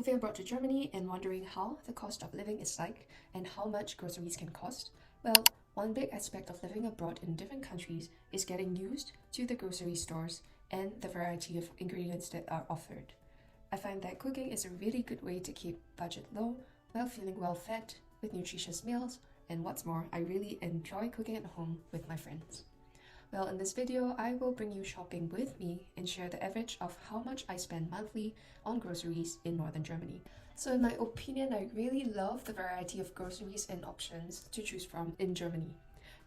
Moving abroad to Germany and wondering how the cost of living is like and how much groceries can cost? Well, one big aspect of living abroad in different countries is getting used to the grocery stores and the variety of ingredients that are offered. I find that cooking is a really good way to keep budget low while feeling well fed with nutritious meals, and what's more, I really enjoy cooking at home with my friends. Well, in this video, I will bring you shopping with me and share the average of how much I spend monthly on groceries in northern Germany. So in my opinion, I really love the variety of groceries and options to choose from in Germany.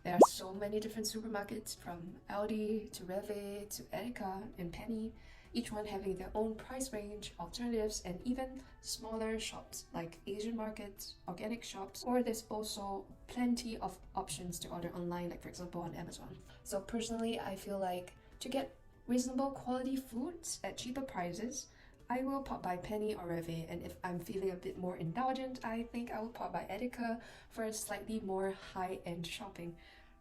There are so many different supermarkets from Aldi to Rewe to Edeka and Penny, each one having their own price range, alternatives, and even smaller shops like Asian markets, organic shops, or there's also plenty of options to order online, like for example on Amazon. So personally, I feel like to get reasonable quality foods at cheaper prices, I will pop by Penny or Rewe, and if I'm feeling a bit more indulgent, I think I will pop by Edeka for slightly more high-end shopping.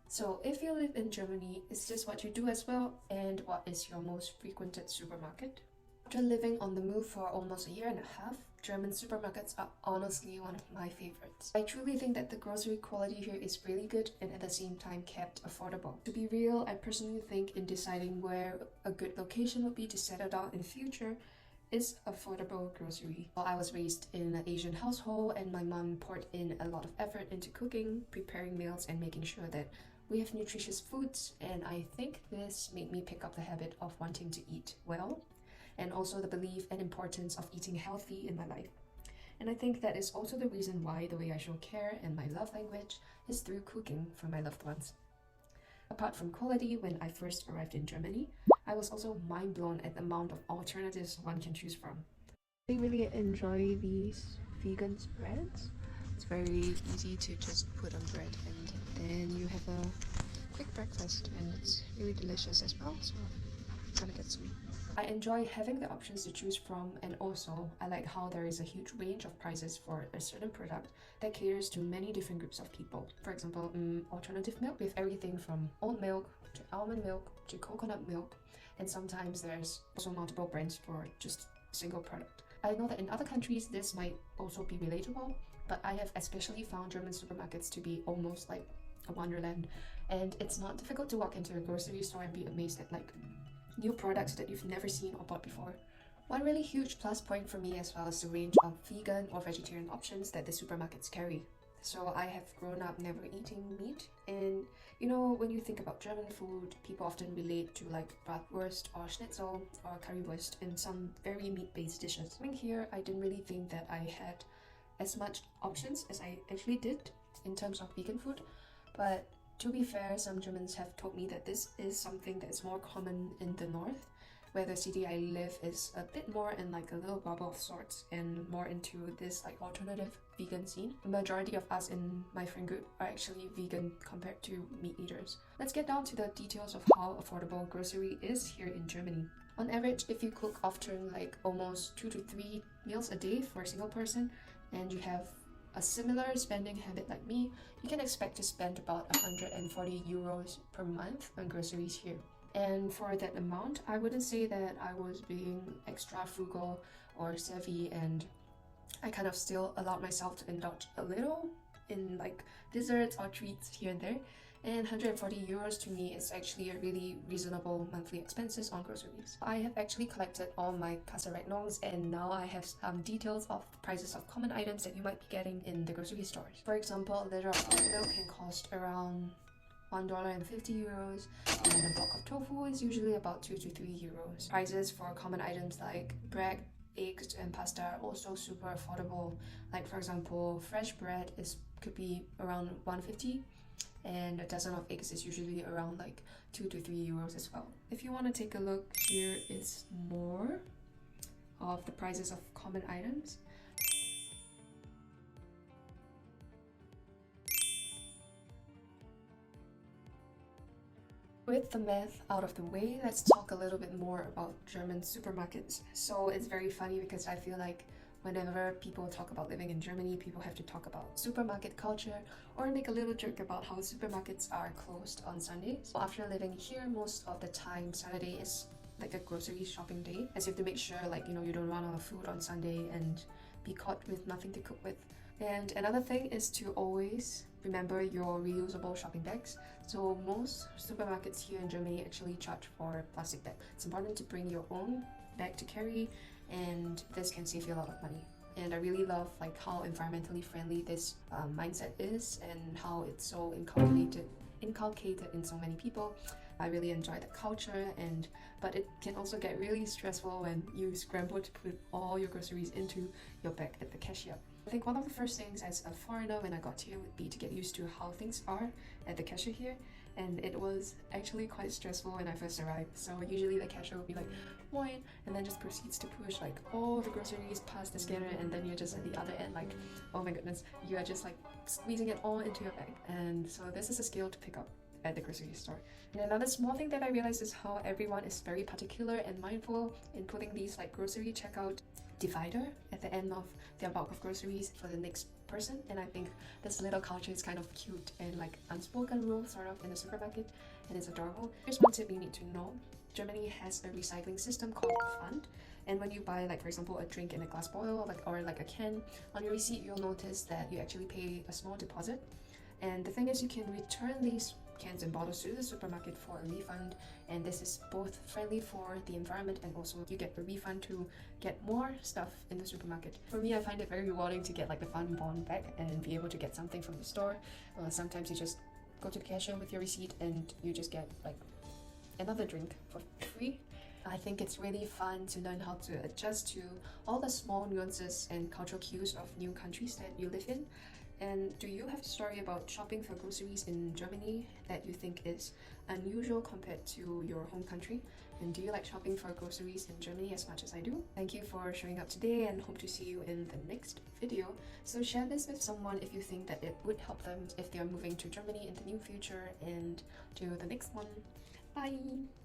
So if you live in Germany, is this what you do as well? And what is your most frequented supermarket? After living on the move for almost a year and a half, German supermarkets are honestly one of my favorites. I truly think that the grocery quality here is really good and at the same time kept affordable. To be real, I personally think in deciding where a good location would be to settle down in future is affordable grocery. Well, I was raised in an Asian household and my mom poured in a lot of effort into cooking, preparing meals, and making sure that we have nutritious foods, and I think this made me pick up the habit of wanting to eat well, and also the belief and importance of eating healthy in my life. And I think that is also the reason why the way I show care and my love language is through cooking for my loved ones. Apart from quality, when I first arrived in Germany, I was also mind blown at the amount of alternatives one can choose from. I really enjoy these vegan spreads. It's very easy to just put on bread and then you have a quick breakfast, and it's really delicious as well, so I'm gonna get some. I enjoy having the options to choose from, and also I like how there is a huge range of prices for a certain product that caters to many different groups of people. For example, alternative milk with everything from oat milk to almond milk to coconut milk, and sometimes there's also multiple brands for just a single product. I know that in other countries this might also be relatable, but I have especially found German supermarkets to be almost like a wonderland, and it's not difficult to walk into a grocery store and be amazed at like new products that you've never seen or bought before. One really huge plus point for me as well is the range of vegan or vegetarian options that the supermarkets carry. So I have grown up never eating meat, and you know, when you think about German food, people often relate to like bratwurst or schnitzel or currywurst and some very meat-based dishes. Coming here, I didn't really think that I had as much options as I actually did in terms of vegan food, but to be fair, some Germans have told me that this is something that is more common in the north, where the city I live is a bit more in like a little bubble of sorts and more into this like alternative vegan scene. The majority of us in my friend group are actually vegan compared to meat eaters. Let's get down to the details of how affordable grocery is here in Germany. On average, if you cook often like almost 2 to 3 meals a day for a single person, and you have a similar spending habit like me, you can expect to spend about 140 euros per month on groceries here. And for that amount, I wouldn't say that I was being extra frugal or savvy, and I kind of still allowed myself to indulge a little in like desserts or treats here and there. And 140 euros to me is actually a really reasonable monthly expenses on groceries. I have actually collected all my Kasserechnungs, and now I have some details of the prices of common items that you might be getting in the grocery stores. For example, a liter of oat milk can cost around €1.50, and a block of tofu is usually about 2 to 3 euros. Prices for common items like bread, eggs, and pasta are also super affordable. Like for example, fresh bread could be around 150, and a dozen of eggs is usually around like 2 to 3 euros as well. If you want to take a look, here is more of the prices of common items. With the math out of the way, let's talk a little bit more about German supermarkets. So it's very funny because I feel like whenever people talk about living in Germany, people have to talk about supermarket culture or make a little joke about how supermarkets are closed on Sundays. After living here most of the time, Saturday is like a grocery shopping day, as you have to make sure like you don't run out of food on Sunday and be caught with nothing to cook with. And another thing is to always remember your reusable shopping bags. So most supermarkets here in Germany actually charge for plastic bag. It's important to bring your own bag to carry, and this can save you a lot of money. And I really love like how environmentally friendly this mindset is, and how it's so inculcated in so many people. I really enjoy the culture, but it can also get really stressful when you scramble to put all your groceries into your bag at the cashier. I think one of the first things as a foreigner when I got here would be to get used to how things are at the cashier here, and it was actually quite stressful when I first arrived. So usually the cashier will be like, "Moin," and then just proceeds to push like all the groceries past the scanner, and then you're just at the other end like, oh my goodness, you are just like squeezing it all into your bag. And so this is a skill to pick up at the grocery store. And another small thing that I realized is how everyone is very particular and mindful in putting these like grocery checkout divider at the end of their bulk of groceries for the next person. And I think this little culture is kind of cute and like unspoken rule sort of in the supermarket, and it's adorable. Here's one tip you need to know. Germany has a recycling system called fund, and when you buy like for example a drink in a glass bottle or like a can, on your receipt you'll notice that you actually pay a small deposit. And the thing is, you can return these cans and bottles to the supermarket for a refund, and this is both friendly for the environment and also you get a refund to get more stuff in the supermarket. For me, I find it very rewarding to get like the fun bond back and be able to get something from the store. Sometimes you just go to the cashier with your receipt and you just get like another drink for free. I think it's really fun to learn how to adjust to all the small nuances and cultural cues of new countries that you live in. And do you have a story about shopping for groceries in Germany that you think is unusual compared to your home country? And do you like shopping for groceries in Germany as much as I do? Thank you for showing up today, and hope to see you in the next video. So share this with someone if you think that it would help them if they are moving to Germany in the near future, and to the next one. Bye!